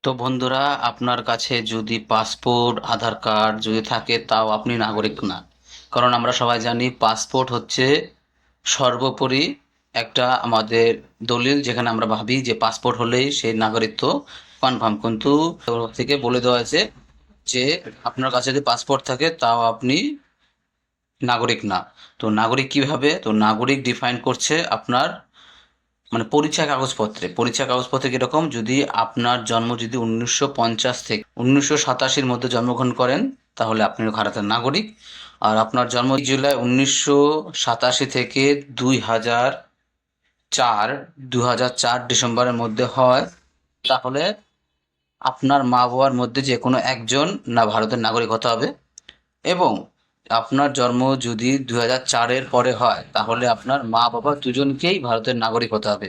তো বন্ধুরা, আপনার কাছে যদি পাসপোর্ট আধার কার্ড যদি থাকে তাও আপনি নাগরিক না। কারণ আমরা সবাই জানি পাসপোর্ট হচ্ছে সর্বোপরি একটা আমাদের দলিল, যেখানে আমরা ভাবি যে পাসপোর্ট হলেই সেই নাগরিকত্ব কনফার্ম। কিন্তু তরফ থেকে বলে দেওয়া আছে যে আপনার কাছে যদি পাসপোর্ট থাকে তাও আপনি নাগরিক না। তো নাগরিক কিভাবে? তো নাগরিক ডিফাইন করছে আপনার মানে পরিচয় কাগজপত্রে কিরকম, যদি আপনার জন্ম যদি 1950 থেকে 1987-র মধ্যে জন্মগ্রহণ করেন তাহলে আপনি ভারতের নাগরিক। আর আপনার জন্ম জুলাই 1987 থেকে 2004 2004 ডিসেম্বরের মধ্যে হয়, তাহলে আপনার মা বাবার মধ্যে যে কোনো একজন না ভারতের নাগরিক হতে হবে। এবং আপনার জন্ম যদি 2004-এর পরে হয় তাহলে আপনার মা বাবা দুজনকেই ভারতের নাগরিক হতে হবে।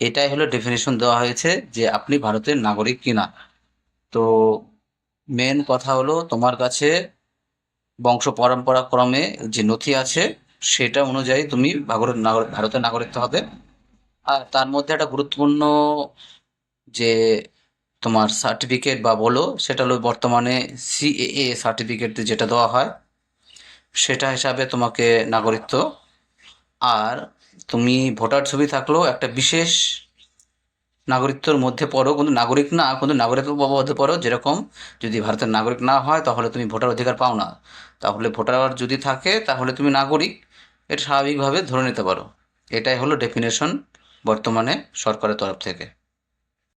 এটাই হলো ডেফিনেশন দেওয়া হয়েছে যে আপনি ভারতের নাগরিক কিনা। তো মেন কথা হলো তোমার কাছে বংশ পরম্পরা ক্রমে যে নথি আছে সেটা অনুযায়ী তুমি ভারতের নাগরিকত্ব হবে। আর তার মধ্যে একটা গুরুত্বপূর্ণ যে তোমার সার্টিফিকেট বা বলো, সেটা হলো বর্তমানে সিএএ সার্টিফিকেট যেটা দেওয়া হয়, সেটা হিসাবে তোমাকে নাগরিকত্ব। আর তুমি ভোটার ছবি থাকলেও একটা বিশেষ নাগরিকত্বের মধ্যে পড়ো, কিন্তু নাগরিক না, কিন্তু নাগরিকত্ব মধ্যে পড়ো। যেরকম যদি ভারতের নাগরিক না হয় তাহলে তুমি ভোটার অধিকার পাও না, তাহলে ভোটার যদি থাকে তাহলে তুমি নাগরিক। এটা স্বাভাবিকভাবে ধরে নিতে পারো। এটাই হলো ডেফিনেশন বর্তমানে সরকারের তরফ থেকে।